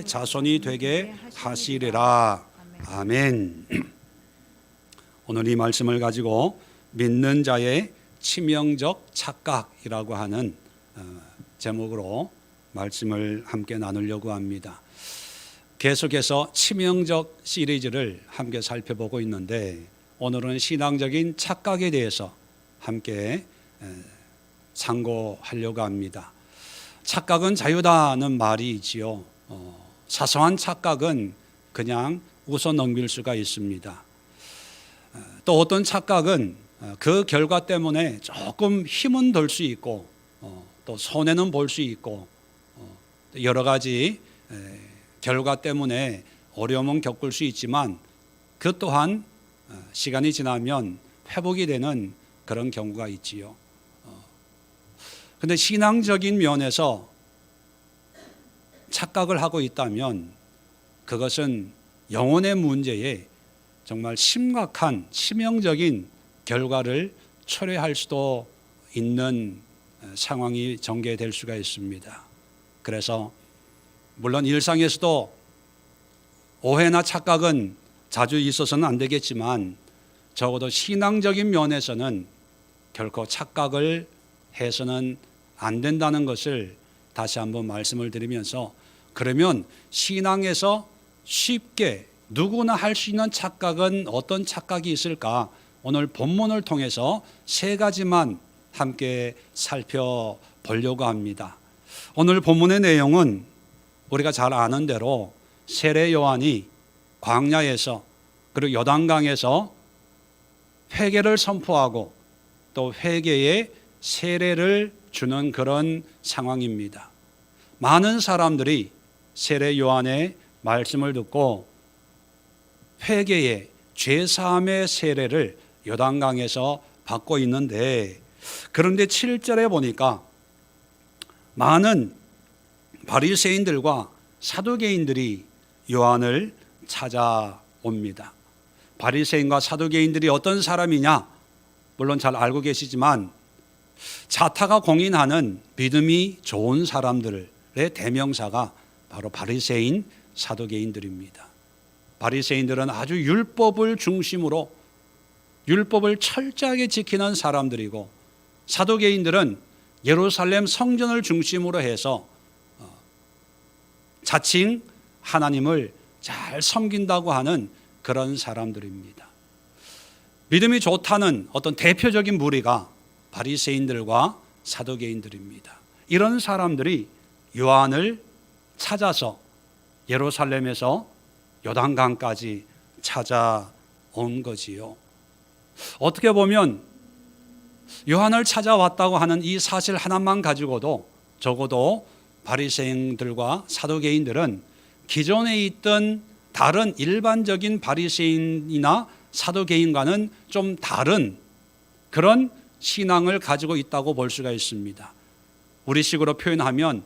자손이 되게 하시리라. 아멘. 오늘 이 말씀을 가지고 믿는 자의 치명적 착각이라고 하는 제목으로 말씀을 함께 나누려고 합니다. 계속해서 치명적 시리즈를 함께 살펴보고 있는데 오늘은 신앙적인 착각에 대해서 함께 상고하려고 합니다. 착각은 자유다는 말이 있지요. 사소한 착각은 그냥 웃어 넘길 수가 있습니다. 또 어떤 착각은 그 결과 때문에 조금 힘은 들 수 있고 또 손해는 볼 수 있고 여러 가지 결과 때문에 어려움은 겪을 수 있지만 그 또한 시간이 지나면 회복이 되는 그런 경우가 있지요. 그런데 신앙적인 면에서 착각을 하고 있다면 그것은 영혼의 문제에 정말 심각한 치명적인 결과를 초래할 수도 있는 상황이 전개될 수가 있습니다. 그래서 물론 일상에서도 오해나 착각은 자주 있어서는 안 되겠지만 적어도 신앙적인 면에서는 결코 착각을 해서는 안 된다는 것을 다시 한번 말씀을 드리면서, 그러면 신앙에서 쉽게 누구나 할 수 있는 착각은 어떤 착각이 있을까? 오늘 본문을 통해서 세 가지만 함께 살펴보려고 합니다. 오늘 본문의 내용은 우리가 잘 아는 대로 세례 요한이 광야에서 그리고 요단강에서 회개를 선포하고 또 회개의 세례를 주는 그런 상황입니다. 많은 사람들이 세례 요한의 말씀을 듣고 회개의 죄사함의 세례를 요단강에서 받고 있는데, 그런데 7절에 보니까 많은 바리새인들과 사두개인들이 요한을 찾아옵니다. 바리새인과 사두개인들이 어떤 사람이냐? 물론 잘 알고 계시지만 자타가 공인하는 믿음이 좋은 사람들의 대명사가 바로 바리새인, 사두개인들입니다. 바리새인들은 아주 율법을 중심으로 율법을 철저하게 지키는 사람들이고, 사두개인들은 예루살렘 성전을 중심으로 해서 자칭 하나님을 잘 섬긴다고 하는 그런 사람들입니다. 믿음이 좋다는 어떤 대표적인 무리가 바리새인들과 사두개인들입니다. 이런 사람들이 요한을 찾아서 예루살렘에서 요단강까지 찾아온 거지요. 어떻게 보면 요한을 찾아왔다고 하는 이 사실 하나만 가지고도 적어도 바리새인들과 사두개인들은 기존에 있던 다른 일반적인 바리새인이나 사두개인과는 좀 다른 그런 신앙을 가지고 있다고 볼 수가 있습니다. 우리식으로 표현하면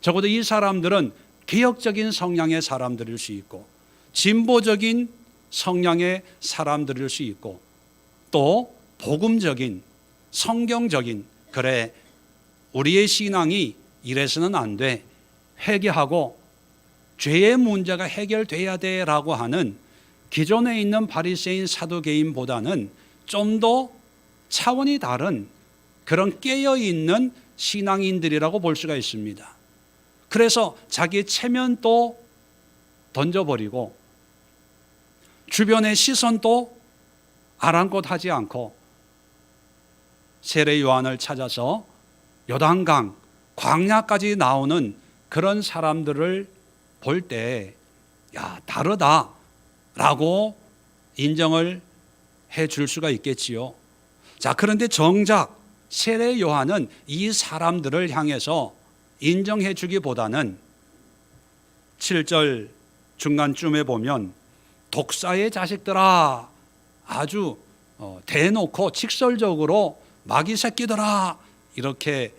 적어도 이 사람들은 개혁적인 성향의 사람들일 수 있고 진보적인 성향의 사람들일 수 있고 또 복음적인 성경적인, 그래 우리의 신앙이 이래서는 안 돼, 회개하고 죄의 문제가 해결돼야 돼라고 하는 기존에 있는 바리새인 사두개인보다는 좀 더 차원이 다른 그런 깨어있는 신앙인들이라고 볼 수가 있습니다. 그래서 자기의 체면도 던져버리고 주변의 시선도 아랑곳하지 않고 세례 요한을 찾아서 요단강 광야까지 나오는 그런 사람들을 볼 때 야, 다르다라고 인정을 해 줄 수가 있겠지요. 자, 그런데 정작 세례 요한은 이 사람들을 향해서 인정해 주기보다는 7절 중간쯤에 보면 독사의 자식들아, 아주 대놓고 직설적으로 마귀 새끼들아, 이렇게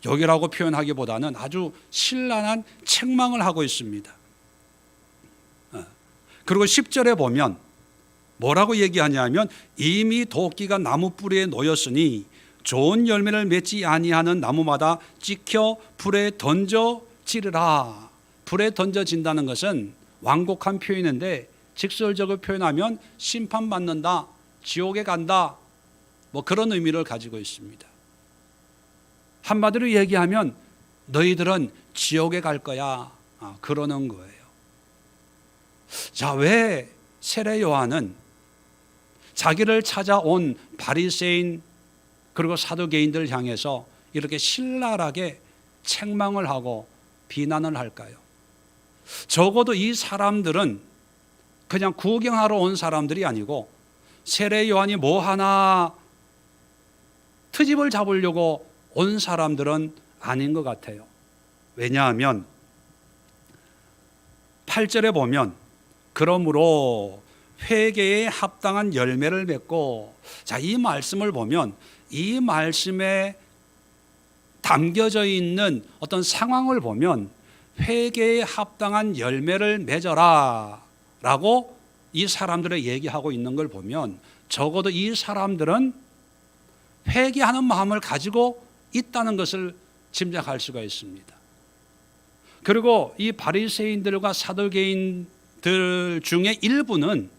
욕이라고 표현하기보다는 아주 신랄한 책망을 하고 있습니다. 그리고 10절에 보면 뭐라고 얘기하냐면 이미 도끼가 나무 뿌리에 놓였으니 좋은 열매를 맺지 아니하는 나무마다 찍혀 불에 던져지리라. 불에 던져진다는 것은 완곡한 표현인데 직설적으로 표현하면 심판받는다, 지옥에 간다, 뭐 그런 의미를 가지고 있습니다. 한마디로 얘기하면 너희들은 지옥에 갈 거야, 그러는 거예요. 자, 왜 세례 요한은 자기를 찾아온 바리새인 그리고 사두개인들을 향해서 이렇게 신랄하게 책망을 하고 비난을 할까요? 적어도 이 사람들은 그냥 구경하러 온 사람들이 아니고 세례 요한이 뭐 하나 트집을 잡으려고 온 사람들은 아닌 것 같아요. 왜냐하면 8절에 보면 그러므로 회개에 합당한 열매를 맺고, 자, 이 말씀을 보면 이 말씀에 담겨져 있는 어떤 상황을 보면 회개에 합당한 열매를 맺어라 라고 이 사람들을 얘기하고 있는 걸 보면 적어도 이 사람들은 회개하는 마음을 가지고 있다는 것을 짐작할 수가 있습니다. 그리고 이 바리새인들과 사두개인들 중에 일부는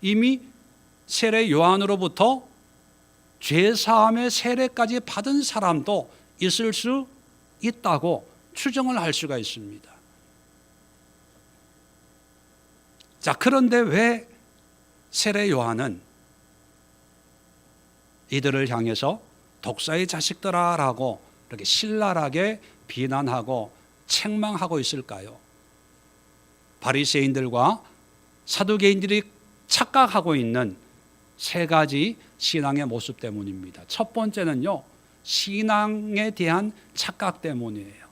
이미 세례 요한으로부터 죄사함의 세례까지 받은 사람도 있을 수 있다고 추정을 할 수가 있습니다. 자, 그런데 왜 세례 요한은 이들을 향해서 독사의 자식들아라고 이렇게 신랄하게 비난하고 책망하고 있을까요? 바리새인들과 사두개인들이 착각하고 있는 세 가지 신앙의 모습 때문입니다. 첫 번째는요, 신앙에 대한 착각 때문이에요.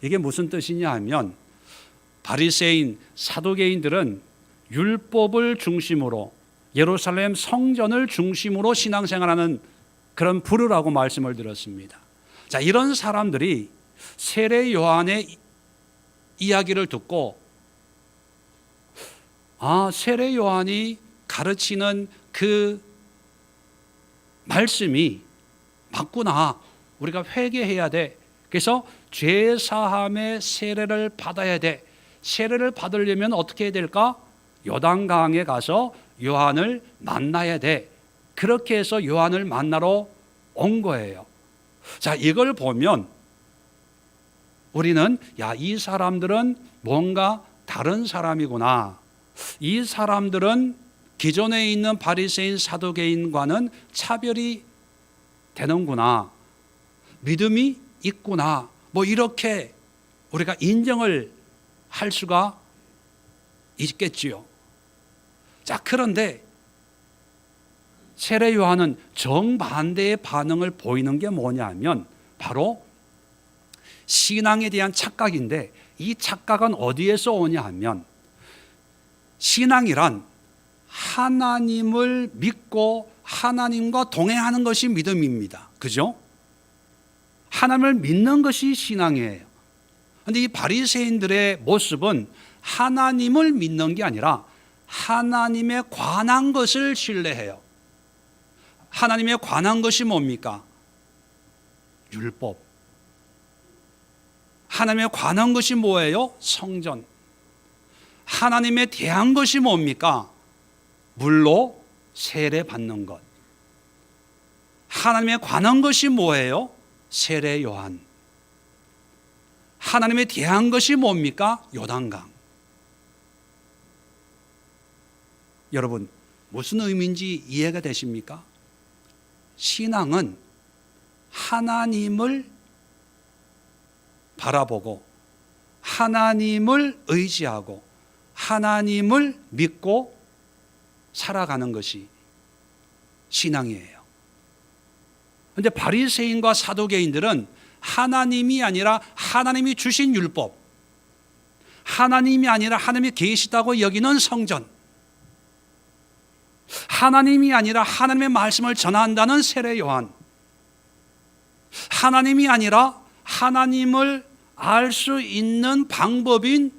이게 무슨 뜻이냐 하면 바리새인, 사두개인들은 율법을 중심으로 예루살렘 성전을 중심으로 신앙생활하는 그런 부류라고 말씀을 드렸습니다. 자, 이런 사람들이 세례 요한의 이야기를 듣고 세례 요한이 가르치는 그 말씀이 맞구나, 우리가 회개해야 돼, 그래서 죄사함의 세례를 받아야 돼, 세례를 받으려면 어떻게 해야 될까? 요단강에 가서 요한을 만나야 돼, 그렇게 해서 요한을 만나러 온 거예요. 자, 이걸 보면 우리는 이 사람들은 뭔가 다른 사람이구나, 이 사람들은 기존에 있는 바리새인 사두개인과는 차별이 되는구나, 믿음이 있구나, 뭐 이렇게 우리가 인정을 할 수가 있겠지요. 자, 그런데 세례 요한은 정반대의 반응을 보이는 게 뭐냐면 바로 신앙에 대한 착각인데, 이 착각은 어디에서 오냐 하면 신앙이란 하나님을 믿고 하나님과 동행하는 것이 믿음입니다. 그죠? 하나님을 믿는 것이 신앙이에요. 그런데 이 바리새인들의 모습은 하나님을 믿는 게 아니라 하나님에 관한 것을 신뢰해요. 하나님에 관한 것이 뭡니까? 율법. 하나님에 관한 것이 뭐예요? 성전. 하나님에 대한 것이 뭡니까? 물로 세례 받는 것. 하나님에 관한 것이 뭐예요? 세례 요한. 하나님에 대한 것이 뭡니까? 요단강. 여러분, 무슨 의미인지 이해가 되십니까? 신앙은 하나님을 바라보고 하나님을 의지하고 하나님을 믿고 살아가는 것이 신앙이에요. 그런데 바리새인과 사두개인들은 하나님이 아니라 하나님이 주신 율법, 하나님이 아니라 하나님이 계시다고 여기는 성전, 하나님이 아니라 하나님의 말씀을 전한다는 세례 요한, 하나님이 아니라 하나님을 알 수 있는 방법인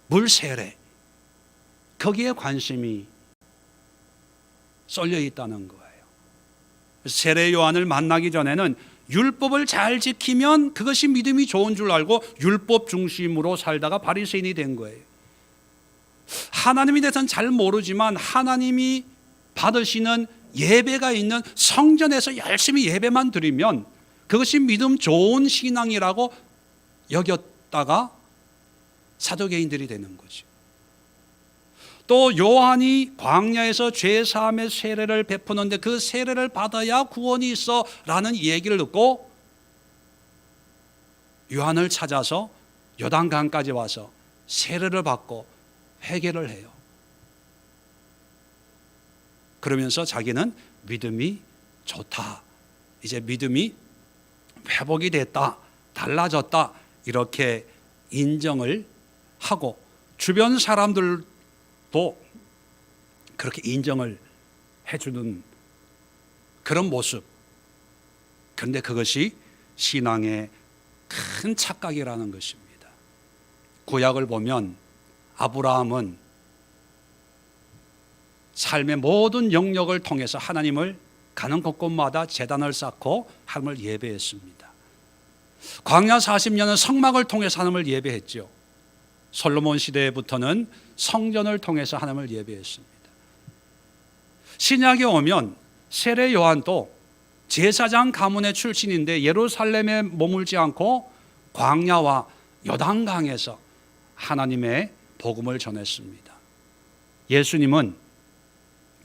물세례, 거기에 관심이 쏠려 있다는 거예요. 세례 요한을 만나기 전에는 율법을 잘 지키면 그것이 믿음이 좋은 줄 알고 율법 중심으로 살다가 바리새인이 된 거예요. 하나님에 대해서는 잘 모르지만 하나님이 받으시는 예배가 있는 성전에서 열심히 예배만 드리면 그것이 믿음 좋은 신앙이라고 여겼다가 사두개인들이 되는 거죠. 또 요한이 광야에서 죄사함의 세례를 베푸는데 그 세례를 받아야 구원이 있어 라는 얘기를 듣고 요한을 찾아서 요단강까지 와서 세례를 받고 회개를 해요. 그러면서 자기는 믿음이 좋다, 이제 믿음이 회복이 됐다, 달라졌다, 이렇게 인정을 하고 주변 사람들도 그렇게 인정을 해주는 그런 모습. 그런데 그것이 신앙의 큰 착각이라는 것입니다. 구약을 보면 아브라함은 삶의 모든 영역을 통해서 하나님을 가는 곳곳마다 제단을 쌓고 하나님을 예배했습니다. 광야 40년은 성막을 통해서 하나님을 예배했죠. 솔로몬 시대부터는 성전을 통해서 하나님을 예배했습니다. 신약에 오면 세례 요한도 제사장 가문의 출신인데 예루살렘에 머물지 않고 광야와 요단강에서 하나님의 복음을 전했습니다. 예수님은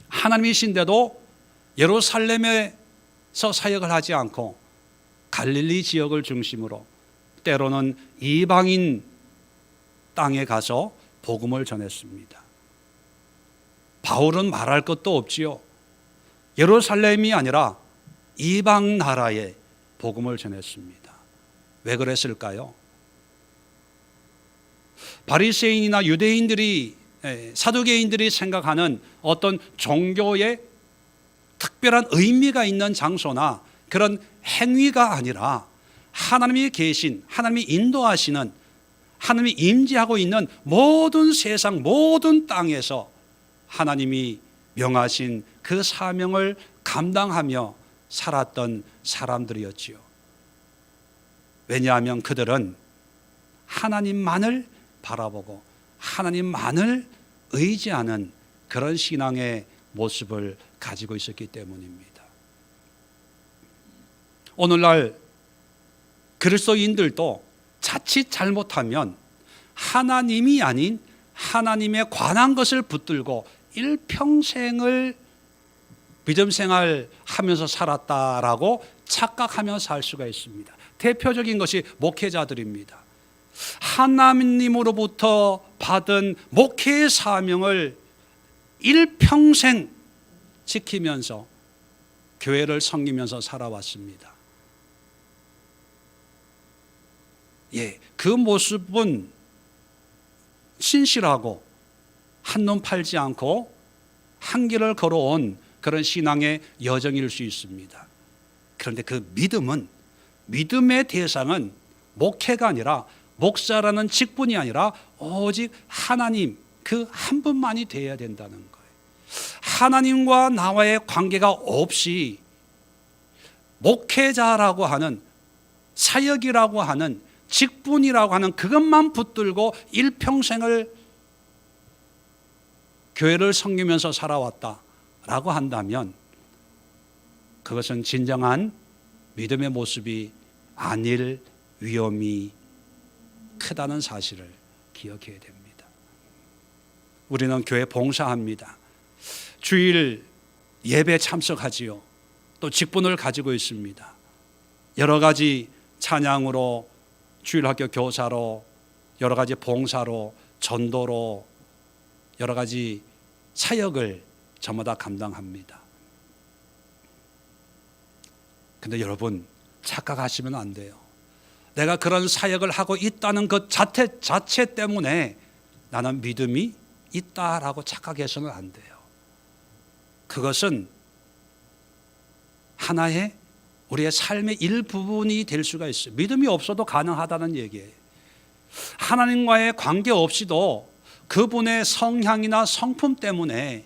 하나님이신데도 예루살렘에서 사역을 하지 않고 갈릴리 지역을 중심으로 때로는 이방인 땅에 가서 복음을 전했습니다. 바울은 말할 것도 없지요. 예루살렘이 아니라 이방 나라에 복음을 전했습니다. 왜 그랬을까요? 바리새인이나 유대인들이, 사두개인들이 생각하는 어떤 종교의 특별한 의미가 있는 장소나 그런 행위가 아니라 하나님이 계신, 하나님이 인도하시는, 하나님이 임재하고 있는 모든 세상 모든 땅에서 하나님이 명하신 그 사명을 감당하며 살았던 사람들이었지요. 왜냐하면 그들은 하나님만을 바라보고 하나님만을 의지하는 그런 신앙의 모습을 가지고 있었기 때문입니다. 오늘날 그리스도인들도 자칫 잘못하면 하나님이 아닌 하나님에 관한 것을 붙들고 일평생을 믿음 생활하면서 살았다라고 착각하며 살 수가 있습니다. 대표적인 것이 목회자들입니다. 하나님으로부터 받은 목회의 사명을 일평생 지키면서 교회를 섬기면서 살아왔습니다. 그 모습은 신실하고 한눈 팔지 않고 한 길을 걸어온 그런 신앙의 여정일 수 있습니다. 그런데 그 믿음의 대상은 목회가 아니라 목사라는 직분이 아니라 오직 하나님 그 한 분만이 되어야 된다는 거예요. 하나님과 나와의 관계가 없이 목회자라고 하는, 사역이라고 하는, 직분이라고 하는 그것만 붙들고 일평생을 교회를 섬기면서 살아왔다라고 한다면 그것은 진정한 믿음의 모습이 아닐 위험이 크다는 사실을 기억해야 됩니다. 우리는 교회 봉사합니다. 주일 예배 참석하지요. 또 직분을 가지고 있습니다. 여러 가지 찬양으로, 주일학교 교사로, 여러 가지 봉사로, 전도로 여러 가지 사역을 저마다 감당합니다. 근데 여러분 착각하시면 안 돼요. 내가 그런 사역을 하고 있다는 것 자체 때문에 나는 믿음이 있다라고 착각해서는 안 돼요. 그것은 하나의 우리의 삶의 일부분이 될 수가 있어요. 믿음이 없어도 가능하다는 얘기예요. 하나님과의 관계 없이도 그분의 성향이나 성품 때문에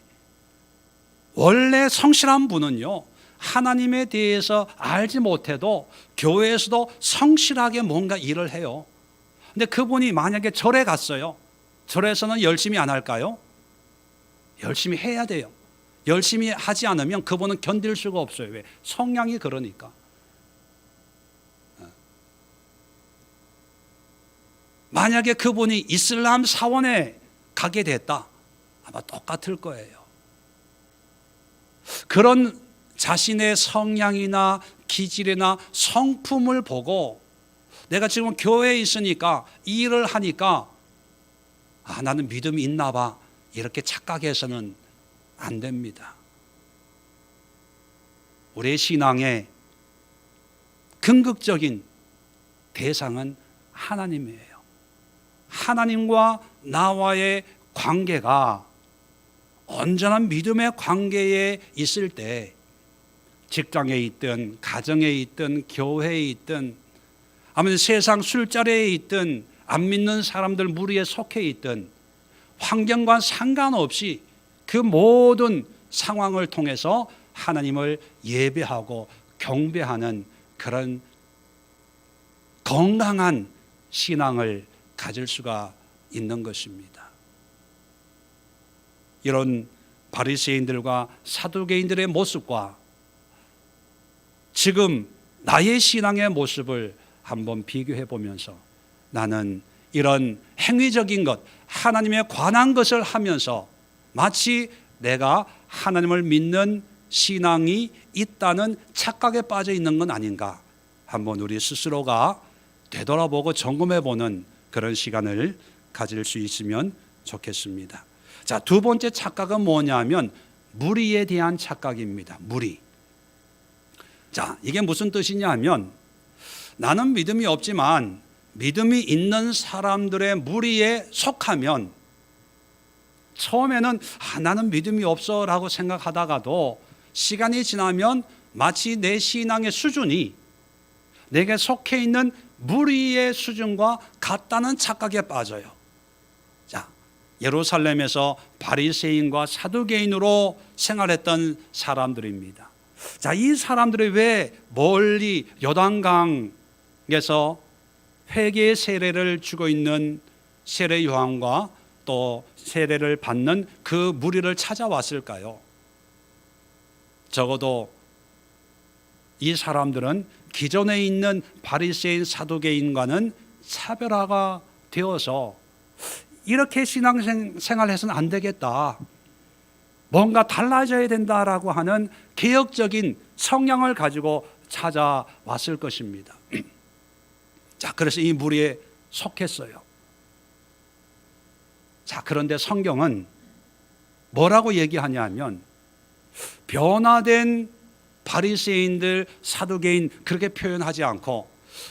원래 성실한 분은요, 하나님에 대해서 알지 못해도 교회에서도 성실하게 뭔가 일을 해요. 근데 그분이 만약에 절에 갔어요. 절에서는 열심히 안 할까요? 열심히 해야 돼요. 열심히 하지 않으면 그분은 견딜 수가 없어요. 왜? 성향이 그러니까. 만약에 그분이 이슬람 사원에 가게 됐다, 아마 똑같을 거예요. 그런 자신의 성향이나 기질이나 성품을 보고 내가 지금 교회에 있으니까 이 일을 하니까 나는 믿음이 있나 봐, 이렇게 착각해서는 안 됩니다. 우리의 신앙의 궁극적인 대상은 하나님이에요. 하나님과 나와의 관계가 온전한 믿음의 관계에 있을 때, 직장에 있든 가정에 있든 교회에 있든 아니면 세상 술자리에 있든 안 믿는 사람들 무리에 속해 있든 환경과 상관없이 그 모든 상황을 통해서 하나님을 예배하고 경배하는 그런 건강한 신앙을 가질 수가 있는 것입니다. 이런 바리새인들과 사두개인들의 모습과 지금 나의 신앙의 모습을 한번 비교해 보면서 나는 이런 행위적인 것, 하나님에 관한 것을 하면서 마치 내가 하나님을 믿는 신앙이 있다는 착각에 빠져 있는 건 아닌가, 한번 우리 스스로가 되돌아보고 점검해 보는 그런 시간을 가질 수 있으면 좋겠습니다. 자, 두 번째 착각은 뭐냐면 무리에 대한 착각입니다. 무리. 자, 이게 무슨 뜻이냐 하면 나는 믿음이 없지만 믿음이 있는 사람들의 무리에 속하면 처음에는 나는 믿음이 없어 라고 생각하다가도 시간이 지나면 마치 내 신앙의 수준이 내게 속해 있는 무리의 수준과 같다는 착각에 빠져요. 자, 예루살렘에서 바리새인과 사두개인으로 생활했던 사람들입니다. 자, 이 사람들이 왜 멀리 요단강에서 회개의 세례를 주고 있는 세례 요한과 또 세례를 받는 그 무리를 찾아왔을까요? 적어도 이 사람들은 기존에 있는 바리새인 사두개인과는 차별화가 되어서 이렇게 신앙생활해서는 안 되겠다, 뭔가 달라져야 된다라고 하는 개혁적인 성향을 가지고 찾아왔을 것입니다. 자, 그래서 이 무리에 속했어요. 자, 그런데 성경은 뭐라고 얘기하냐면 변화된 바리새인들, 사두개인 그렇게 표현하지 않고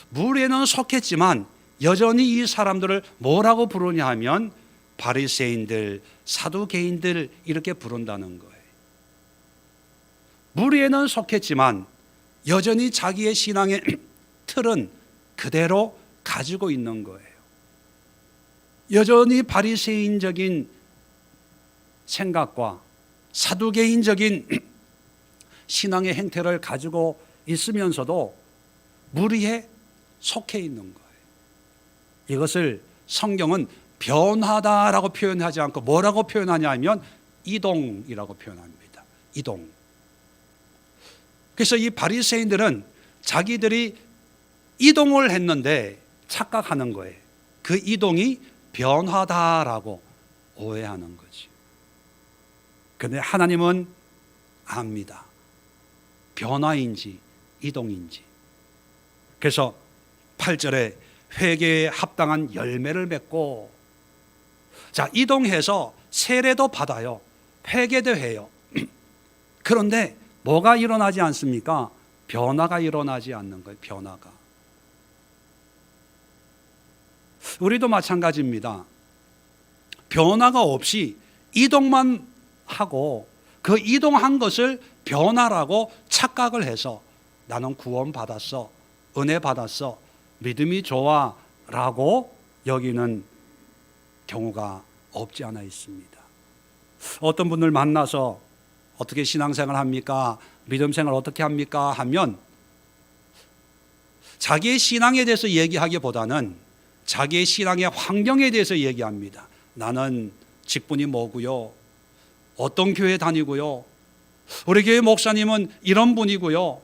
무리에는 속했지만 여전히 이 사람들을 뭐라고 부르냐 하면 바리새인들, 사두개인들 이렇게 부른다는 거예요. 무리에는 속했지만 여전히 자기의 신앙의 틀은 그대로 가지고 있는 거예요. 여전히 바리새인적인 생각과 사두개인적인 신앙의 행태를 가지고 있으면서도 무리에 속해 있는 거예요. 이것을 성경은 변화다라고 표현하지 않고 뭐라고 표현하냐 하면 이동이라고 표현합니다. 이동. 그래서 이 바리새인들은 자기들이 이동을 했는데 착각하는 거예요. 그 이동이 변화다라고 오해하는 거지. 그런데 하나님은 압니다. 변화인지 이동인지. 그래서 8절에 회개에 합당한 열매를 맺고, 자, 이동해서 세례도 받아요. 회개도 해요. 그런데 뭐가 일어나지 않습니까? 변화가 일어나지 않는 거예요. 변화가. 우리도 마찬가지입니다. 변화가 없이 이동만 하고 그 이동한 것을 변화라고 착각을 해서 나는 구원 받았어, 은혜 받았어, 믿음이 좋아 라고 여기는 경우가 없지 않아 있습니다. 어떤 분들 만나서 어떻게 신앙생활 합니까? 믿음 생활 어떻게 합니까? 하면 자기의 신앙에 대해서 얘기하기보다는 자기의 신앙의 환경에 대해서 얘기합니다. 나는 직분이 뭐고요, 어떤 교회 다니고요, 우리 교회 목사님은 이런 분이고요,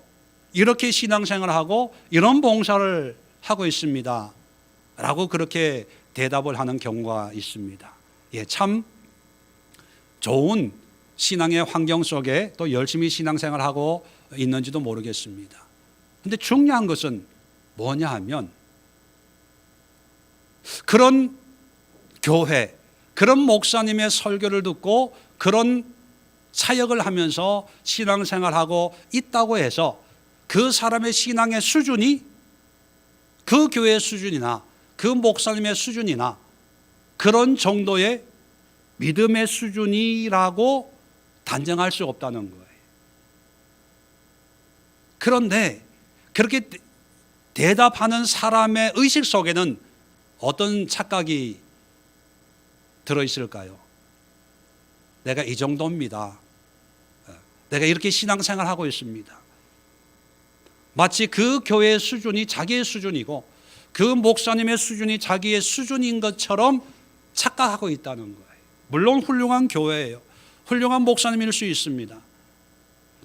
이렇게 신앙생활하고 이런 봉사를 하고 있습니다 라고 그렇게 대답을 하는 경우가 있습니다. 참 좋은 신앙의 환경 속에 또 열심히 신앙생활하고 있는지도 모르겠습니다. 그런데 중요한 것은 뭐냐 하면 그런 교회, 그런 목사님의 설교를 듣고 그런 사역을 하면서 신앙생활하고 있다고 해서 그 사람의 신앙의 수준이 그 교회의 수준이나 그 목사님의 수준이나 그런 정도의 믿음의 수준이라고 단정할 수 없다는 거예요. 그런데 그렇게 대답하는 사람의 의식 속에는 어떤 착각이 들어있을까요? 내가 이 정도입니다. 내가 이렇게 신앙생활하고 있습니다. 마치 그 교회의 수준이 자기의 수준이고 그 목사님의 수준이 자기의 수준인 것처럼 착각하고 있다는 거예요. 물론 훌륭한 교회예요. 훌륭한 목사님일 수 있습니다.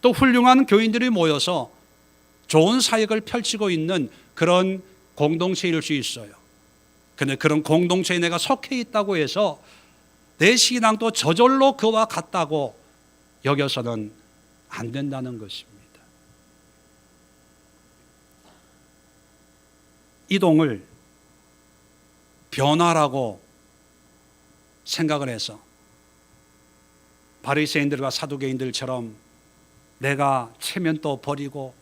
또 훌륭한 교인들이 모여서 좋은 사역을 펼치고 있는 그런 공동체일 수 있어요. 그런데 그런 공동체에 내가 속해 있다고 해서 내 신앙도 저절로 그와 같다고 여겨서는 안 된다는 것입니다. 이동을 변화라고 생각을 해서 바리새인들과 사두개인들처럼 내가 체면도 버리고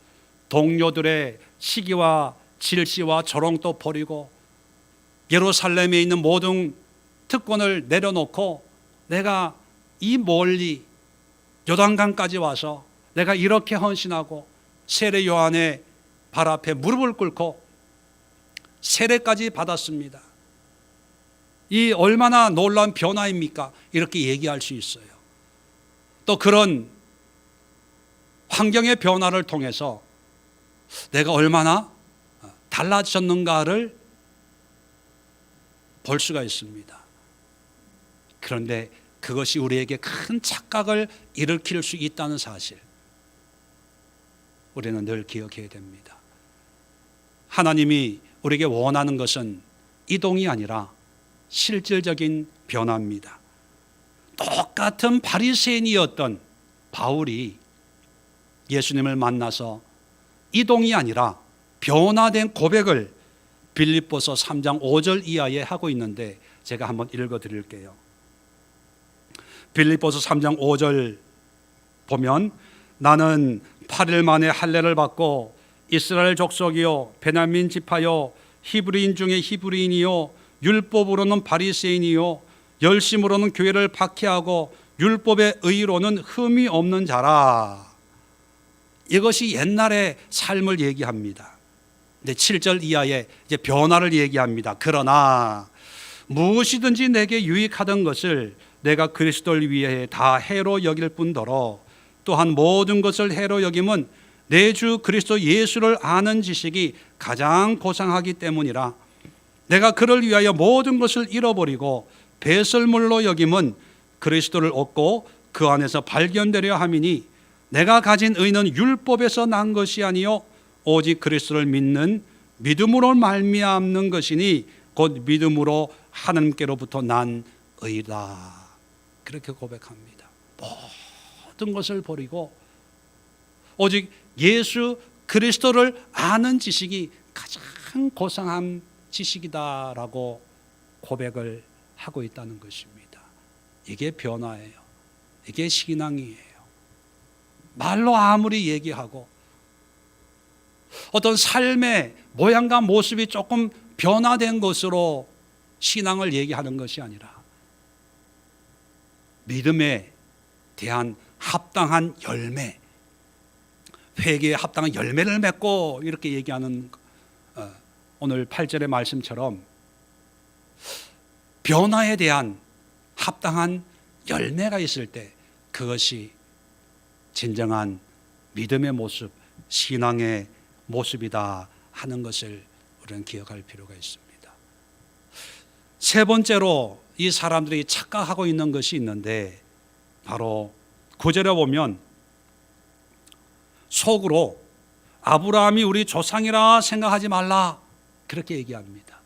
동료들의 시기와 질시와 조롱도 버리고 예루살렘에 있는 모든 특권을 내려놓고 내가 이 멀리 요단강까지 와서 내가 이렇게 헌신하고 세례 요한의 발 앞에 무릎을 꿇고 세례까지 받았습니다. 이 얼마나 놀라운 변화입니까? 이렇게 얘기할 수 있어요. 또 그런 환경의 변화를 통해서 내가 얼마나 달라졌는가를 볼 수가 있습니다. 그런데 그것이 우리에게 큰 착각을 일으킬 수 있다는 사실, 우리는 늘 기억해야 됩니다. 하나님이 우리에게 원하는 것은 이동이 아니라 실질적인 변화입니다. 똑같은 바리새인이었던 바울이 예수님을 만나서 이동이 아니라 변화된 고백을 빌립보서 3장 5절 이하에 하고 있는데 제가 한번 읽어 드릴게요. 빌립보서 3장 5절 보면 나는 8일 만에 할례를 받고 이스라엘 족속이요 베냐민 지파요 히브리인 중에 히브리인이요 율법으로는 바리새인이요 열심으로는 교회를 박해하고 율법의 의로는 흠이 없는 자라. 이것이 옛날의 삶을 얘기합니다. 근데 7절 이하에 이제 변화를 얘기합니다. 그러나 무엇이든지 내게 유익하던 것을 내가 그리스도를 위해 다 해로 여길 뿐더러 또한 모든 것을 해로 여김은 내 주 그리스도 예수를 아는 지식이 가장 고상하기 때문이라. 내가 그를 위하여 모든 것을 잃어버리고 배설물로 여김은 그리스도를 얻고 그 안에서 발견되려 함이니 내가 가진 의는 율법에서 난 것이 아니요 오직 그리스도를 믿는 믿음으로 말미암는 것이니 곧 믿음으로 하나님께로부터 난 의다. 그렇게 고백합니다. 모든 것을 버리고 오직 예수 그리스도를 아는 지식이 가장 고상한 지식이다라고 고백을 하고 있다는 것입니다. 이게 변화예요. 이게 신앙이에요. 말로 아무리 얘기하고 어떤 삶의 모양과 모습이 조금 변화된 것으로 신앙을 얘기하는 것이 아니라 믿음에 대한 합당한 열매, 회개에 합당한 열매를 맺고 이렇게 얘기하는 오늘 8절의 말씀처럼 변화에 대한 합당한 열매가 있을 때 그것이 진정한 믿음의 모습, 신앙의 모습이다 하는 것을 우리는 기억할 필요가 있습니다. 세 번째로 이 사람들이 착각하고 있는 것이 있는데, 바로 9절에 보면 속으로 아브라함이 우리 조상이라 생각하지 말라, 그렇게 얘기합니다.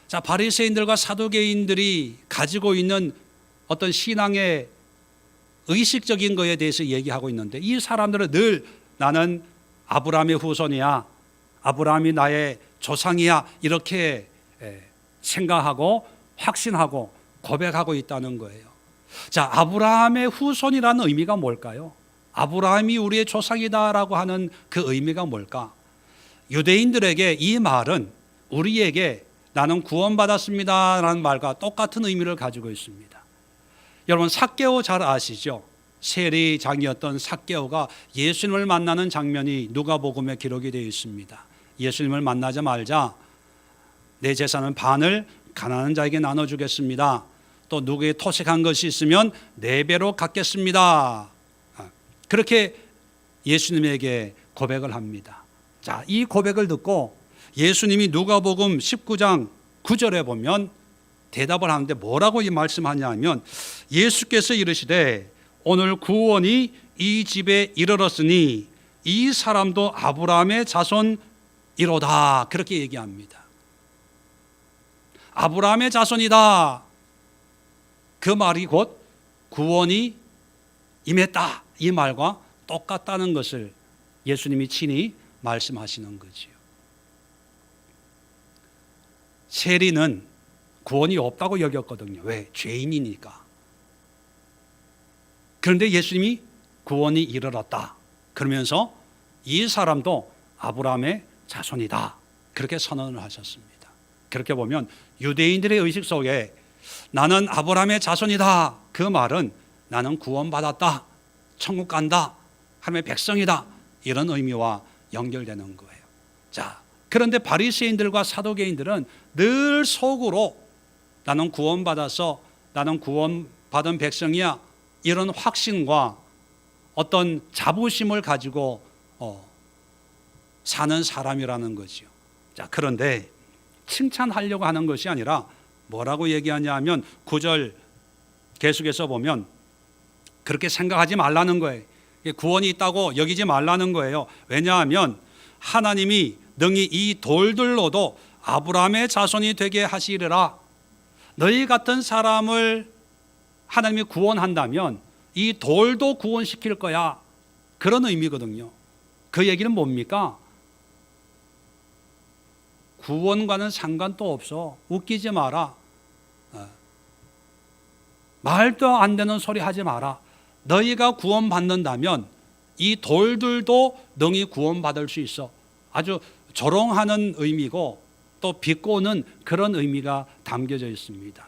자, 바리새인들과 사두개인들이 가지고 있는 어떤 신앙의 의식적인 것에 대해서 얘기하고 있는데, 이 사람들은 늘 나는 아브라함의 후손이야, 아브라함이 나의 조상이야, 이렇게 생각하고 확신하고 고백하고 있다는 거예요. 자, 아브라함의 후손이라는 의미가 뭘까요? 아브라함이 우리의 조상이다라고 하는 그 의미가 뭘까? 유대인들에게 이 말은 우리에게 나는 구원받았습니다라는 말과 똑같은 의미를 가지고 있습니다. 여러분, 삭개오 잘 아시죠? 세리장이었던 삭개오가 예수님을 만나는 장면이 누가복음에 기록이 되어 있습니다. 예수님을 만나자마자 내 재산은 반을 가난한 자에게 나눠주겠습니다. 또 누구의 토색한 것이 있으면 4배로 갚겠습니다. 그렇게 예수님에게 고백을 합니다. 자, 이 고백을 듣고 예수님이 누가복음 19장 9절에 보면 대답을 하는데 뭐라고 이 말씀하냐 하면, 예수께서 이르시되 오늘 구원이 이 집에 이르렀으니 이 사람도 아브라함의 자손이로다, 그렇게 얘기합니다. 아브라함의 자손이다, 그 말이 곧 구원이 임했다, 이 말과 똑같다는 것을 예수님이 친히 말씀하시는 거지요. 세리는 구원이 없다고 여겼거든요. 왜? 죄인이니까. 그런데 예수님이 구원이 이르렀다 그러면서 이 사람도 아브라함의 자손이다, 그렇게 선언을 하셨습니다. 그렇게 보면 유대인들의 의식 속에 나는 아브라함의 자손이다, 그 말은 나는 구원받았다, 천국 간다, 하나님의 백성이다, 이런 의미와 연결되는 거예요. 자, 그런데 바리새인들과 사두개인들은 늘 속으로 나는 구원받아서 나는 구원받은 백성이야, 이런 확신과 어떤 자부심을 가지고 사는 사람이라는 거죠. 자, 그런데 칭찬하려고 하는 것이 아니라 뭐라고 얘기하냐 하면 9절 계속해서 보면 그렇게 생각하지 말라는 거예요. 구원이 있다고 여기지 말라는 거예요. 왜냐하면 하나님이 능히 이 돌들로도 아브라함의 자손이 되게 하시리라. 너희 같은 사람을 하나님이 구원한다면 이 돌도 구원시킬 거야, 그런 의미거든요. 그 얘기는 뭡니까? 구원과는 상관도 없어, 웃기지 마라, 말도 안 되는 소리 하지 마라. 너희가 구원받는다면 이 돌들도 능히 구원받을 수 있어. 아주 조롱하는 의미고 또 비꼬는 그런 의미가 담겨져 있습니다.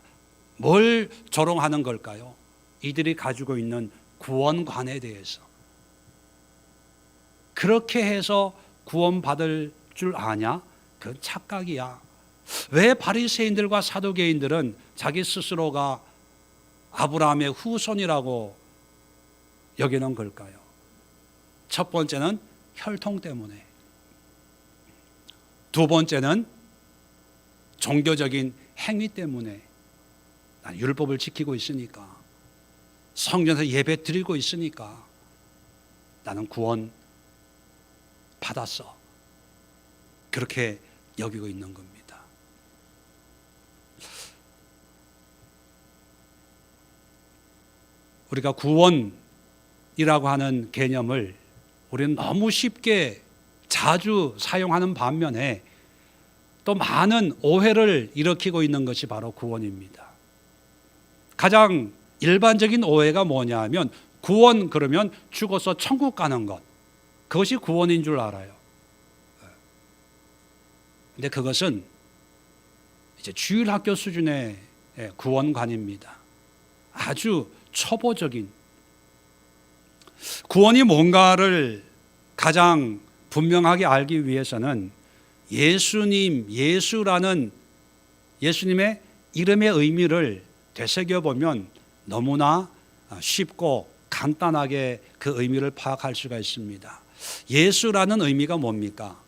뭘 조롱하는 걸까요? 이들이 가지고 있는 구원관에 대해서. 그렇게 해서 구원받을 줄 아냐? 그건 착각이야. 왜 바리새인들과 사두개인들은 자기 스스로가 아브라함의 후손이라고 여기는 걸까요? 첫 번째는 혈통 때문에, 두 번째는 종교적인 행위 때문에. 난 율법을 지키고 있으니까, 성전에서 예배 드리고 있으니까 나는 구원 받았어, 그렇게 여기고 있는 겁니다. 우리가 구원이라고 하는 개념을 우리는 너무 쉽게 자주 사용하는 반면에 또 많은 오해를 일으키고 있는 것이 바로 구원입니다. 가장 일반적인 오해가 뭐냐 하면, 구원 그러면 죽어서 천국 가는 것, 그것이 구원인 줄 알아요. 근데 그것은 이제 주일학교 수준의 구원관입니다. 아주 초보적인. 구원이 뭔가를 가장 분명하게 알기 위해서는 예수라는 예수님의 이름의 의미를 되새겨보면 너무나 쉽고 간단하게 그 의미를 파악할 수가 있습니다. 예수라는 의미가 뭡니까?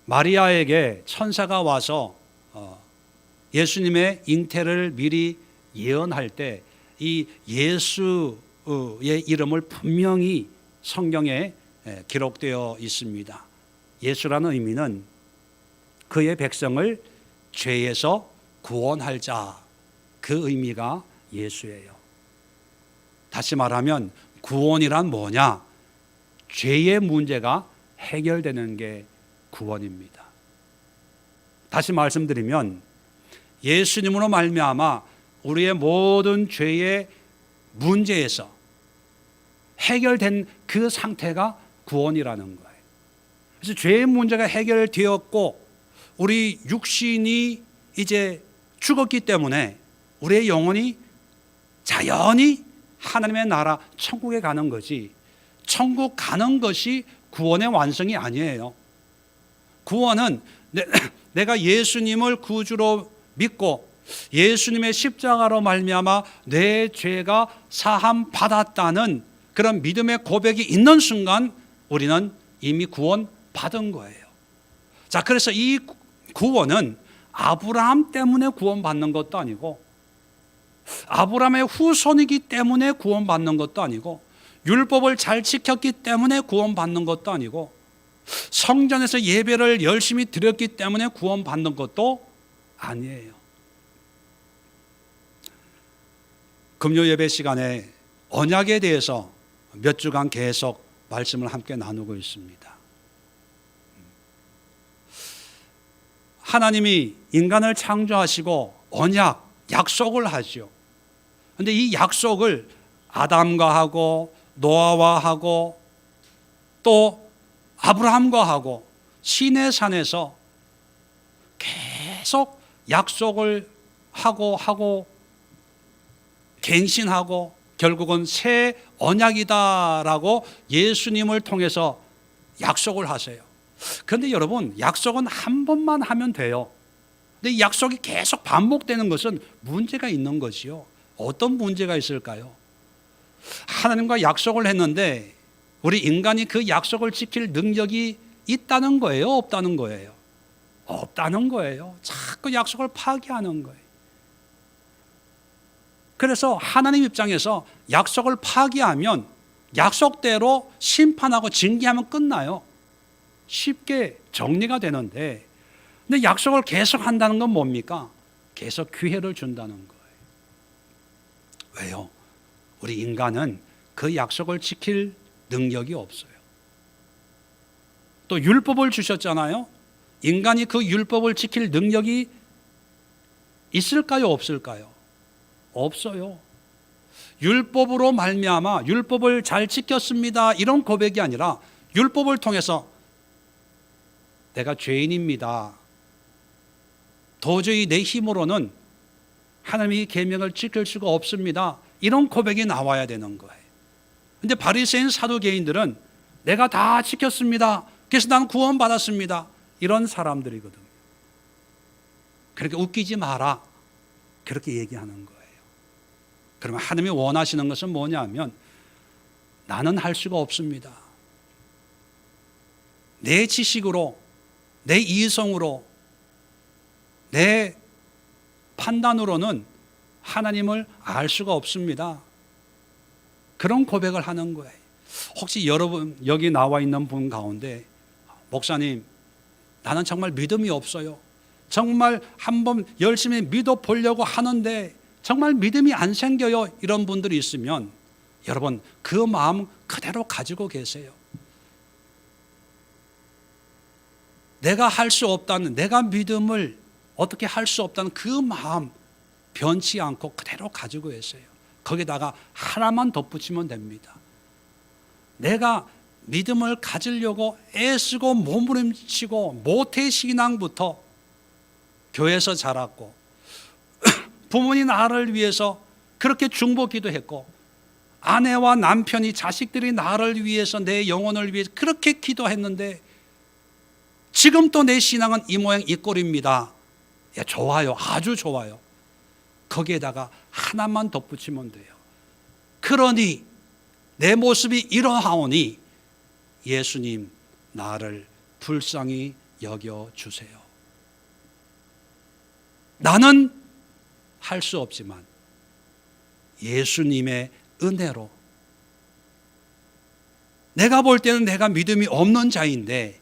마리아에게 천사가 와서 예수님의 잉태를 미리 예언할 때 이 예수의 이름을 분명히 성경에 기록되어 있습니다. 예수라는 의미는 그의 백성을 죄에서 구원할 자, 그 의미가 예수예요. 다시 말하면 구원이란 뭐냐? 죄의 문제가 해결되는 게 구원입니다. 다시 말씀드리면 예수님으로 말미암아 우리의 모든 죄의 문제에서 해결된 그 상태가 구원이라는 거예요. 그래서 죄의 문제가 해결되었고 우리 육신이 이제 죽었기 때문에 우리의 영혼이 자연히 하나님의 나라 천국에 가는 거지, 천국 가는 것이 구원의 완성이 아니에요. 구원은 내가 예수님을 구주로 믿고 예수님의 십자가로 말미암아 내 죄가 사함 받았다는 그런 믿음의 고백이 있는 순간 우리는 이미 구원 받은 거예요. 자, 그래서 이 구원은 아브라함 때문에 구원받는 것도 아니고 아브라함의 후손이기 때문에 구원받는 것도 아니고 율법을 잘 지켰기 때문에 구원받는 것도 아니고 성전에서 예배를 열심히 드렸기 때문에 구원받는 것도 아니에요. 금요 예배 시간에 언약에 대해서 몇 주간 계속 말씀을 함께 나누고 있습니다. 하나님이 인간을 창조하시고 언약, 약속을 하죠. 그런데 이 약속을 아담과 하고 노아와 하고 또 아브라함과 하고 시내산에서 계속 약속을 하고 갱신하고 결국은 새 언약이다라고 예수님을 통해서 약속을 하세요. 그런데 여러분, 약속은 한 번만 하면 돼요. 근데 이 약속이 계속 반복되는 것은 문제가 있는 것이요. 어떤 문제가 있을까요? 하나님과 약속을 했는데 우리 인간이 그 약속을 지킬 능력이 있다는 거예요? 없다는 거예요? 없다는 거예요. 자꾸 약속을 파기하는 거예요. 그래서 하나님 입장에서 약속을 파기하면 약속대로 심판하고 징계하면 끝나요. 쉽게 정리가 되는데, 근데 약속을 계속 한다는 건 뭡니까? 계속 기회를 준다는 거예요. 왜요? 우리 인간은 그 약속을 지킬 능력이 없어요. 또 율법을 주셨잖아요. 인간이 그 율법을 지킬 능력이 있을까요? 없을까요? 없어요. 율법으로 말미암아 율법을 잘 지켰습니다, 이런 고백이 아니라 율법을 통해서 내가 죄인입니다, 도저히 내 힘으로는 하나님의 계명을 지킬 수가 없습니다, 이런 고백이 나와야 되는 거예요. 그런데 바리새인 사두개인들은 내가 다 지켰습니다, 그래서 난 구원받았습니다, 이런 사람들이거든요. 그렇게 웃기지 마라, 그렇게 얘기하는 거예요. 그러면 하나님이 원하시는 것은 뭐냐면 나는 할 수가 없습니다. 내 지식으로, 내 이성으로, 내 판단으로는 하나님을 알 수가 없습니다. 그런 고백을 하는 거예요. 혹시 여러분 여기 나와 있는 분 가운데 목사님, 나는 정말 믿음이 없어요, 정말 한번 열심히 믿어보려고 하는데 정말 믿음이 안 생겨요, 이런 분들이 있으면 여러분 그 마음 그대로 가지고 계세요. 내가 할 수 없다는, 내가 믿음을 어떻게 할 수 없다는 그 마음 변치 않고 그대로 가지고 계세요. 거기다가 하나만 덧붙이면 됩니다. 내가 믿음을 가지려고 애쓰고 몸부림치고 모태신앙부터 교회에서 자랐고 부모님 나를 위해서 그렇게 중보 기도했고 아내와 남편이, 자식들이 나를 위해서, 내 영혼을 위해서 그렇게 기도했는데 지금 또 내 신앙은 이 모양 이 꼴입니다. 야, 좋아요, 아주 좋아요. 거기에다가 하나만 덧붙이면 돼요. 그러니 내 모습이 이러하오니 예수님 나를 불쌍히 여겨주세요. 나는 할 수 없지만 예수님의 은혜로, 내가 볼 때는 내가 믿음이 없는 자인데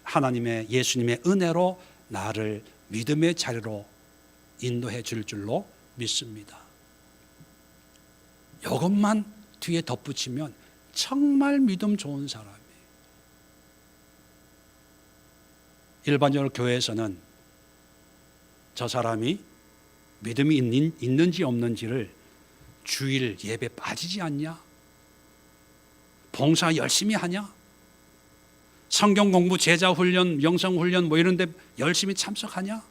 하나님의 예수님의 은혜로 나를 믿음의 자리로 인도해 줄 줄로 믿습니다. 이것만 뒤에 덧붙이면 정말 믿음 좋은 사람이에요. 일반적으로 교회에서는 저 사람이 믿음이 있는지 없는지를 주일 예배 빠지지 않냐? 봉사 열심히 하냐? 성경 공부, 제자 훈련, 영성 훈련 뭐 이런 데 열심히 참석하냐?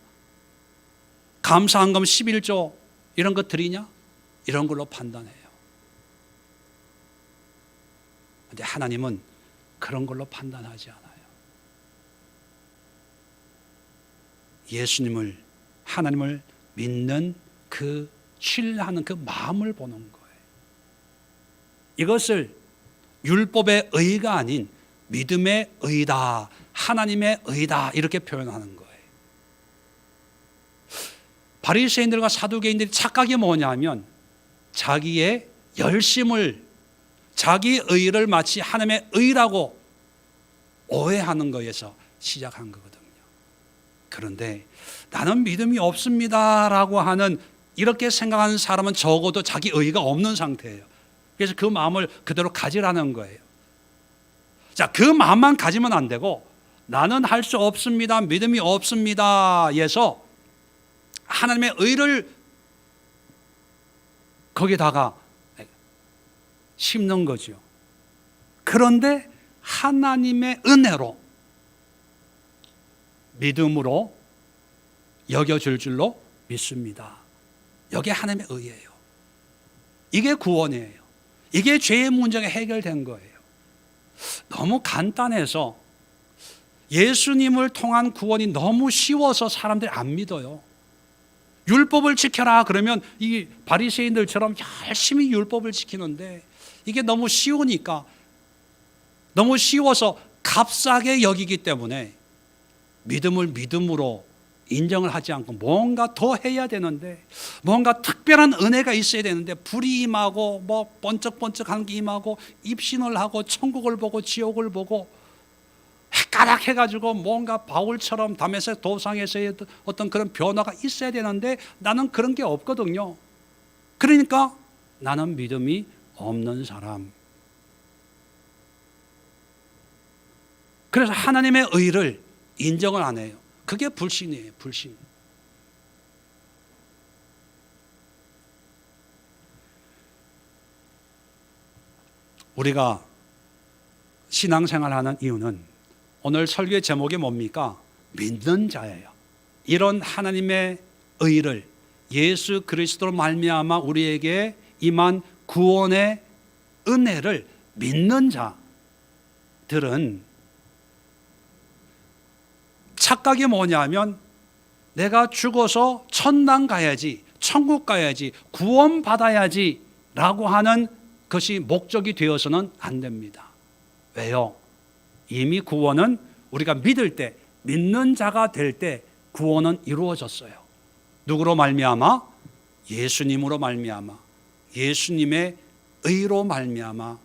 감사한금 11조 이런 것 드리냐? 이런 걸로 판단해요. 근데 하나님은 그런 걸로 판단하지 않아요. 예수님을, 하나님을 믿는 그 신뢰하는 그 마음을 보는 거예요. 이것을 율법의 의가 아닌 믿음의 의다, 하나님의 의다 이렇게 표현하는 거예요. 바리새인들과 사두개인들의 착각이 뭐냐면 자기의 열심을, 자기 의를 마치 하나님의 의라고 오해하는 거에서 시작한 거거든요. 그런데 나는 믿음이 없습니다라고 하는, 이렇게 생각하는 사람은 적어도 자기 의가 없는 상태예요. 그래서 그 마음을 그대로 가지라는 거예요. 자, 그 마음만 가지면 안 되고 나는 할 수 없습니다, 믿음이 없습니다에서 하나님의 의를 거기다가 심는 거죠. 그런데 하나님의 은혜로, 믿음으로 여겨줄 줄로 믿습니다. 이게 하나님의 의예요. 이게 구원이에요. 이게 죄의 문제가 해결된 거예요. 너무 간단해서 예수님을 통한 구원이 너무 쉬워서 사람들이 안 믿어요. 율법을 지켜라 그러면 이 바리새인들처럼 열심히 율법을 지키는데 이게 너무 쉬우니까, 너무 쉬워서 값싸게 여기기 때문에 믿음을 믿음으로 인정을 하지 않고 뭔가 더 해야 되는데, 뭔가 특별한 은혜가 있어야 되는데 불이 임하고 뭐 번쩍번쩍한 게 임하고 입신을 하고 천국을 보고 지옥을 보고 헷가닥 해가지고 뭔가 바울처럼 다메섹 도상에서의 어떤 그런 변화가 있어야 되는데 나는 그런 게 없거든요. 그러니까 나는 믿음이 없는 사람. 그래서 하나님의 의를 인정을 안 해요. 그게 불신이에요. 불신. 우리가 신앙생활하는 이유는 오늘 설교의 제목이 뭡니까? 믿는 자예요. 이런 하나님의 의를, 예수 그리스도로 말미암아 우리에게 임한 구원의 은혜를 믿는 자들은 착각이 뭐냐면 내가 죽어서 천당 가야지, 천국 가야지, 구원 받아야지 라고 하는 것이 목적이 되어서는 안 됩니다. 왜요? 이미 구원은 우리가 믿을 때, 믿는 자가 될 때 구원은 이루어졌어요. 누구로 말미암아? 예수님으로 말미암아, 예수님의 의로 말미암아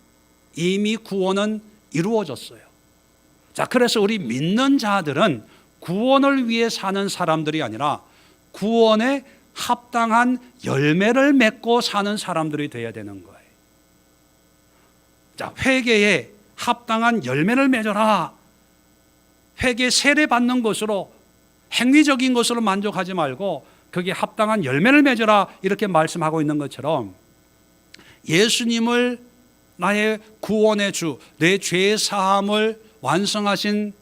이미 구원은 이루어졌어요. 자, 그래서 우리 믿는 자들은 구원을 위해 사는 사람들이 아니라 구원에 합당한 열매를 맺고 사는 사람들이 되어야 되는 거예요. 자, 회개에 합당한 열매를 맺어라. 회개 세례 받는 것으로, 행위적인 것으로 만족하지 말고 거기에 합당한 열매를 맺어라 이렇게 말씀하고 있는 것처럼 예수님을 나의 구원의 주, 내 죄 사함을 완성하신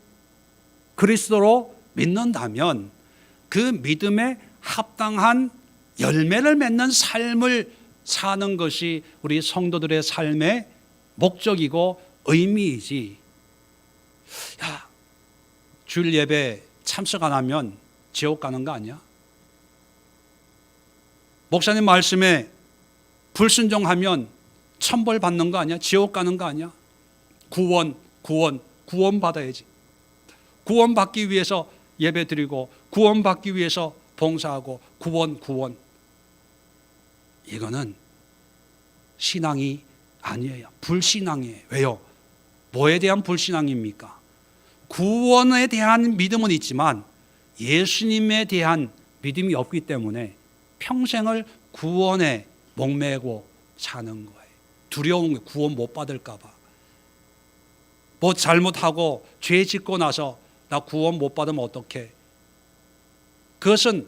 그리스도로 믿는다면 그 믿음에 합당한 열매를 맺는 삶을 사는 것이 우리 성도들의 삶의 목적이고 의미이지. 야, 주일 예배 참석 안 하면 지옥 가는 거 아니야? 목사님 말씀에 불순종하면 천벌 받는 거 아니야? 지옥 가는 거 아니야? 구원 받아야지. 구원 받기 위해서 예배 드리고, 구원 받기 위해서 봉사하고, 구원. 이거는 신앙이 아니에요. 불신앙이에요. 왜요? 뭐에 대한 불신앙입니까? 구원에 대한 믿음은 있지만 예수님에 대한 믿음이 없기 때문에 평생을 구원에 목매고 사는 거예요. 두려운 게 구원 못 받을까 봐. 뭐 잘못하고 죄 짓고 나서 나 구원 못 받으면 어떡해? 그것은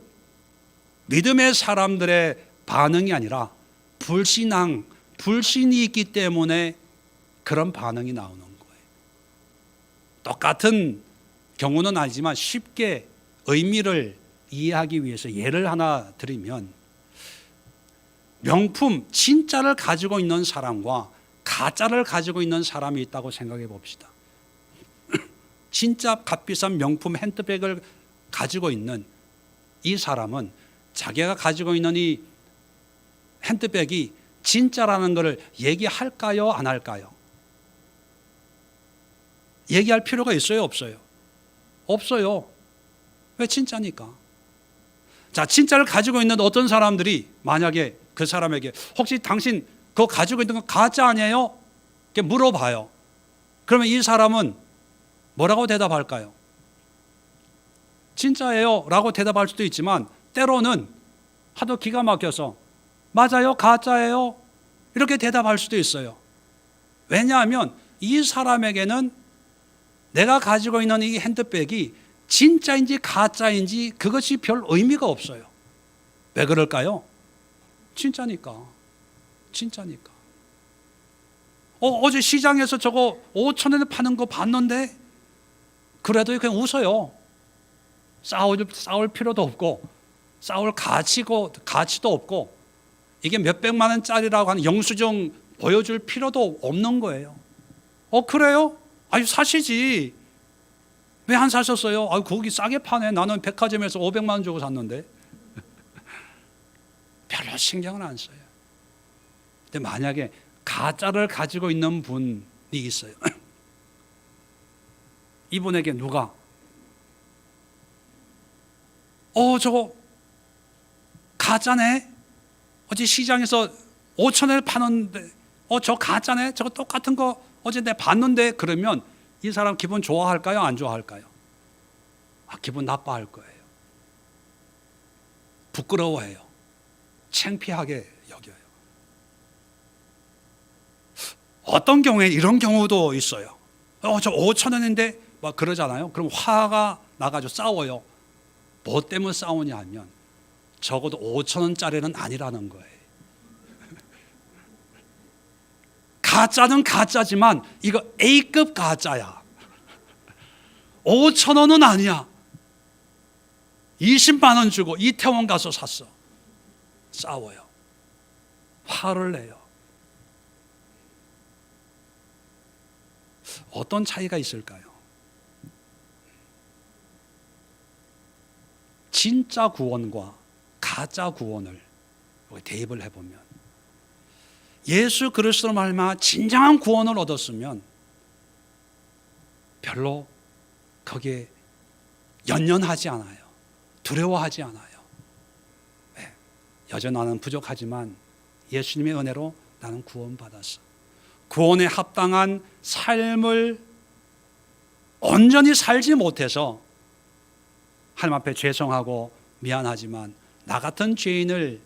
믿음의 사람들의 반응이 아니라 불신이 있기 때문에 그런 반응이 나오는 거예요. 똑같은 경우는 아니지만 쉽게 의미를 이해하기 위해서 예를 하나 드리면, 명품 진짜를 가지고 있는 사람과 가짜를 가지고 있는 사람이 있다고 생각해 봅시다. 진짜 값비싼 명품 핸드백을 가지고 있는 이 사람은 자기가 가지고 있는 이 핸드백이 진짜라는 것을 얘기할까요? 안 할까요? 얘기할 필요가 있어요? 없어요? 없어요. 왜? 진짜니까. 자, 진짜를 가지고 있는 어떤 사람들이 만약에 그 사람에게 혹시 당신 그거 가지고 있는 거 가짜 아니에요? 이렇게 물어봐요. 그러면 이 사람은 뭐라고 대답할까요? 진짜예요 라고 대답할 수도 있지만, 때로는 하도 기가 막혀서 맞아요, 가짜예요 이렇게 대답할 수도 있어요. 왜냐하면 이 사람에게는 내가 가지고 있는 이 핸드백이 진짜인지 가짜인지 그것이 별 의미가 없어요. 왜 그럴까요? 진짜니까. 어제 시장에서 저거 5,000원에 파는 거 봤는데, 그래도 그냥 웃어요. 싸울 필요도 없고, 싸울 가치도 없고, 이게 몇백만 원짜리라고 하는 영수증 보여줄 필요도 없는 거예요. 그래요? 아유, 사시지. 왜 안 사셨어요? 아유, 거기 싸게 파네. 나는 백화점에서 500만 원 주고 샀는데. 별로 신경을 안 써요. 근데 만약에 가짜를 가지고 있는 분이 있어요. 이분에게 누가 저거 가짜네? 어제 시장에서 5,000원에 파는데 저 가짜네? 저거 똑같은 거 어제 내가 봤는데, 그러면 이 사람 기분 좋아할까요? 안 좋아할까요? 기분 나빠할 거예요. 부끄러워해요. 창피하게 여겨요. 어떤 경우에 이런 경우도 있어요. 저 5,000원인데 막 그러잖아요. 그럼 화가 나가지고 싸워요. 뭐 때문에 싸우냐 하면 적어도 5,000원짜리는 아니라는 거예요. 가짜는 가짜지만 이거 A급 가짜야. 5,000원은 아니야. 20만 원 주고 이태원 가서 샀어. 싸워요. 화를 내요. 어떤 차이가 있을까요? 진짜 구원과 가짜 구원을 대입을 해보면, 예수 그리스도로 말미암아 진정한 구원을 얻었으면 별로 거기에 연연하지 않아요. 두려워하지 않아요. 네, 여전히 나는 부족하지만 예수님의 은혜로 나는 구원받았어. 구원에 합당한 삶을 온전히 살지 못해서 하나님 앞에 죄송하고 미안하지만 나 같은 죄인을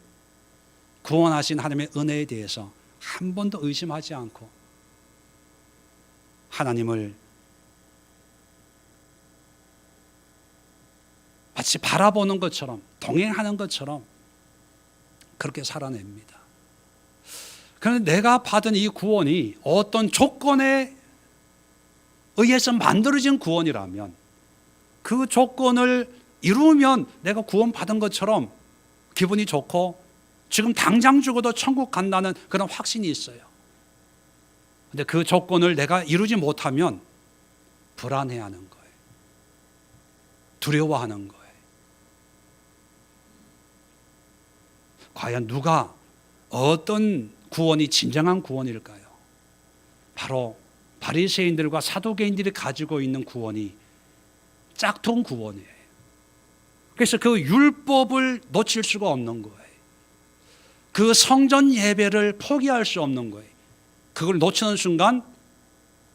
구원하신 하나님의 은혜에 대해서 한 번도 의심하지 않고 하나님을 마치 바라보는 것처럼, 동행하는 것처럼 그렇게 살아냅니다. 그런데 내가 받은 이 구원이 어떤 조건에 의해서 만들어진 구원이라면, 그 조건을 이루면 내가 구원받은 것처럼 기분이 좋고 지금 당장 죽어도 천국 간다는 그런 확신이 있어요. 그런데 그 조건을 내가 이루지 못하면 불안해하는 거예요. 두려워하는 거예요. 과연 누가, 어떤 구원이 진정한 구원일까요? 바로 바리새인들과 사두개인들이 가지고 있는 구원이 짝퉁 구원이에요. 그래서 그 율법을 놓칠 수가 없는 거예요. 그 성전 예배를 포기할 수 없는 거예요. 그걸 놓치는 순간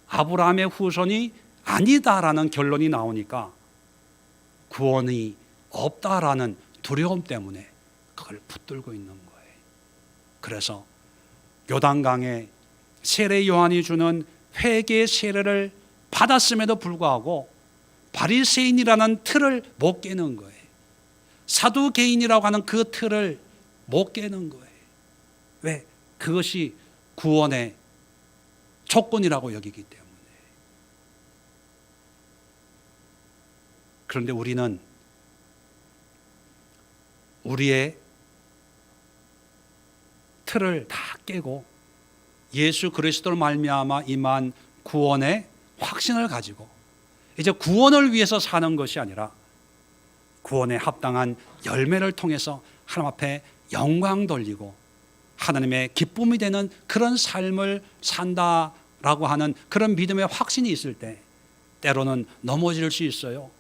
아브라함의 후손이 아니다라는 결론이 나오니까 구원이 없다라는 두려움 때문에 그걸 붙들고 있는 거예요. 그래서 요단강에 세례 요한이 주는 회개 세례를 받았음에도 불구하고 바리새인이라는 틀을 못 깨는 거예요. 사두개인이라고 하는 그 틀을 못 깨는 거예요. 왜? 그것이 구원의 조건이라고 여기기 때문에. 그런데 우리는 우리의 틀을 다 깨고 예수 그리스도로 말미암아 임한 구원의 확신을 가지고 이제 구원을 위해서 사는 것이 아니라 구원에 합당한 열매를 통해서 하나님 앞에 영광 돌리고 하나님의 기쁨이 되는 그런 삶을 산다라고 하는 그런 믿음의 확신이 있을 때 때로는 넘어질 수 있어요.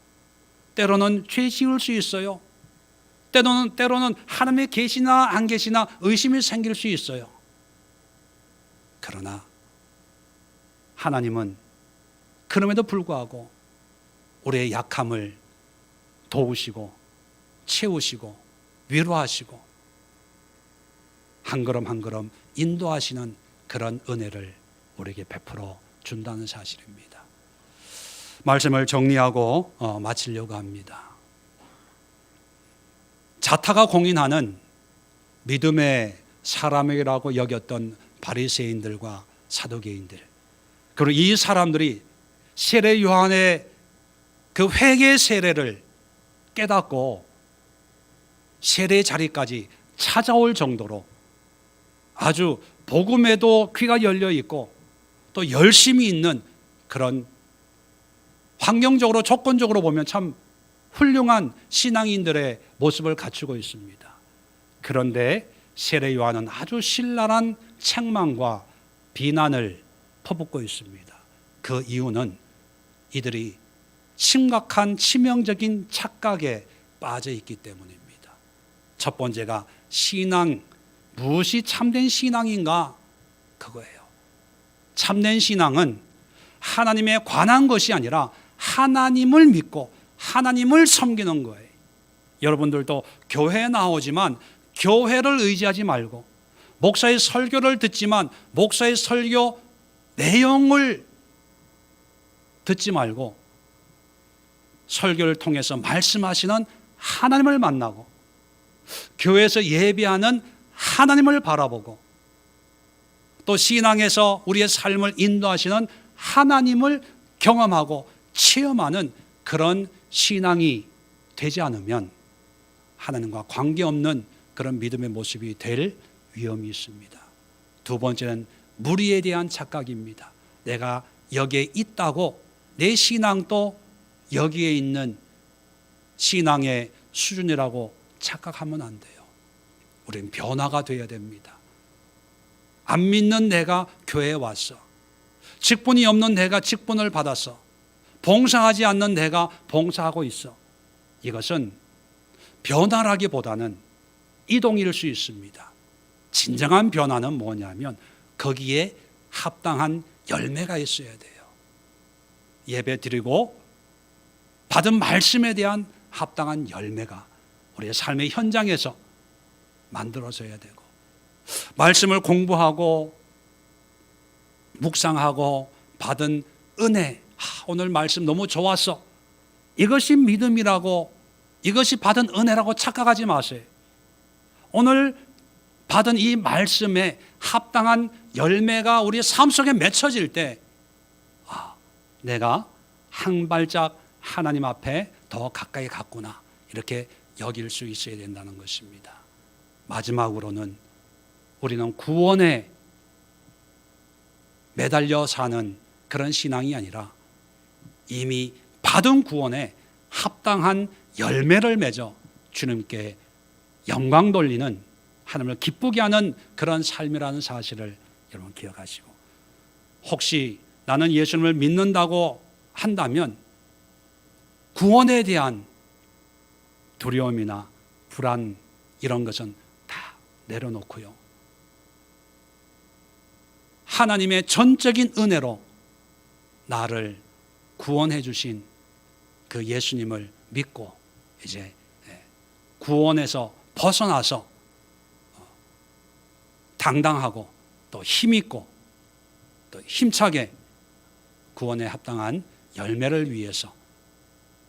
때로는 죄 지을 수 있어요. 때로는 하나님의 계시나 안 계시나 의심이 생길 수 있어요. 그러나 하나님은 그럼에도 불구하고 우리의 약함을 도우시고 채우시고 위로하시고 한 걸음 한 걸음 인도하시는 그런 은혜를 우리에게 베풀어 준다는 사실입니다. 말씀을 정리하고 마치려고 합니다. 자타가 공인하는 믿음의 사람이라고 여겼던 바리새인들과 사두개인들, 그리고 이 사람들이 세례 요한의 그 회개 세례를 깨닫고 세례 자리까지 찾아올 정도로 아주 복음에도 귀가 열려 있고 또 열심히 있는 그런 환경적으로 조건적으로 보면 참 훌륭한 신앙인들의 모습을 갖추고 있습니다. 그런데 세례 요한은 아주 신랄한 책망과 비난을 퍼붓고 있습니다. 그 이유는 이들이 심각한 치명적인 착각에 빠져 있기 때문입니다. 첫 번째가 신앙, 무엇이 참된 신앙인가? 그거예요. 참된 신앙은 하나님에 관한 것이 아니라 하나님을 믿고 하나님을 섬기는 거예요. 여러분들도 교회에 나오지만 교회를 의지하지 말고 목사의 설교를 듣지만 목사의 설교 내용을 듣지 말고 설교를 통해서 말씀하시는 하나님을 만나고 교회에서 예배하는 하나님을 바라보고 또 신앙에서 우리의 삶을 인도하시는 하나님을 경험하고 체험하는 그런 신앙이 되지 않으면 하나님과 관계없는 그런 믿음의 모습이 될 위험이 있습니다. 두 번째는 무리에 대한 착각입니다. 내가 여기에 있다고 내 신앙도 여기에 있는 신앙의 수준이라고 착각하면 안 돼요. 우리는 변화가 되어야 됩니다. 안 믿는 내가 교회에 왔어. 직분이 없는 내가 직분을 받았어. 봉사하지 않는 내가 봉사하고 있어. 이것은 변화라기보다는 이동일 수 있습니다. 진정한 변화는 뭐냐면 거기에 합당한 열매가 있어야 돼요. 예배 드리고 받은 말씀에 대한 합당한 열매가 우리의 삶의 현장에서 만들어져야 되고, 말씀을 공부하고 묵상하고 받은 은혜, 오늘 말씀 너무 좋았어, 이것이 믿음이라고, 이것이 받은 은혜라고 착각하지 마세요. 오늘 받은 이 말씀에 합당한 열매가 우리의 삶 속에 맺혀질 때 내가 한 발짝 하나님 앞에 더 가까이 갔구나, 이렇게 여길 수 있어야 된다는 것입니다. 마지막으로는 우리는 구원에 매달려 사는 그런 신앙이 아니라 이미 받은 구원에 합당한 열매를 맺어 주님께 영광 돌리는 하나님을 기쁘게 하는 그런 삶이라는 사실을 여러분 기억하시고, 혹시 나는 예수님을 믿는다고 한다면 구원에 대한 두려움이나 불안 이런 것은 다 내려놓고요, 하나님의 전적인 은혜로 나를 구원해 주신 그 예수님을 믿고 이제 구원에서 벗어나서 당당하고 또 힘있고 또 힘차게 구원에 합당한 열매를 위해서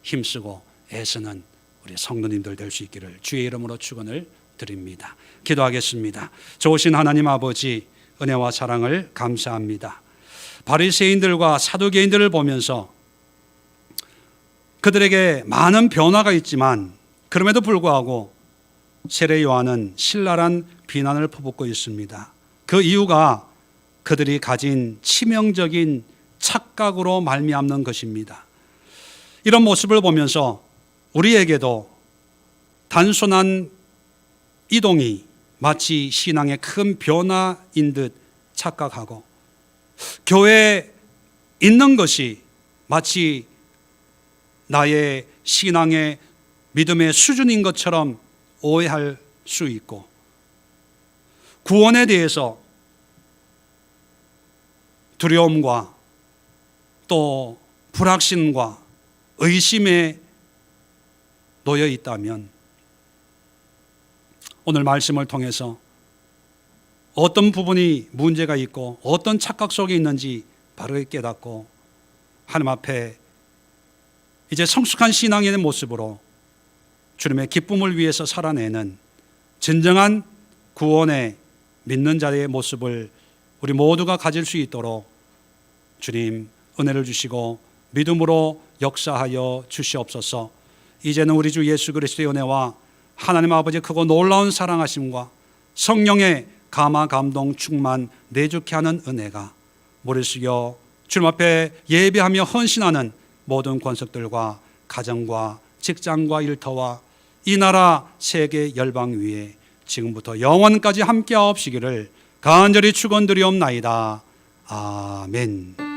힘쓰고 애쓰는 우리 성도님들 될 수 있기를 주의 이름으로 축원을 드립니다. 기도하겠습니다. 좋으신 하나님 아버지, 은혜와 사랑을 감사합니다. 바리새인들과 사두개인들을 보면서 그들에게 많은 변화가 있지만 그럼에도 불구하고 세례 요한은 신랄한 비난을 퍼붓고 있습니다. 그 이유가 그들이 가진 치명적인 착각으로 말미암는 것입니다. 이런 모습을 보면서 우리에게도 단순한 이동이 마치 신앙의 큰 변화인 듯 착각하고, 교회에 있는 것이 마치 나의 신앙의 믿음의 수준인 것처럼 오해할 수 있고, 구원에 대해서 두려움과 또 불확신과 의심에 놓여 있다면, 오늘 말씀을 통해서 어떤 부분이 문제가 있고 어떤 착각 속에 있는지 바르게 깨닫고 하나님 앞에 이제 성숙한 신앙인의 모습으로 주님의 기쁨을 위해서 살아내는 진정한 구원의 믿는 자의 모습을 우리 모두가 가질 수 있도록 주님 은혜를 주시고 믿음으로 역사하여 주시옵소서. 이제는 우리 주 예수 그리스도의 은혜와 하나님 아버지의 크고 놀라운 사랑하심과 성령의 감화 감동 충만 내주케 하는 은혜가 머리 숙여 주님 앞에 예배하며 헌신하는 모든 권속들과 가정과 직장과 일터와 이 나라 세계 열방 위에 지금부터 영원까지 함께하옵시기를 간절히 축원드리옵나이다. 아멘.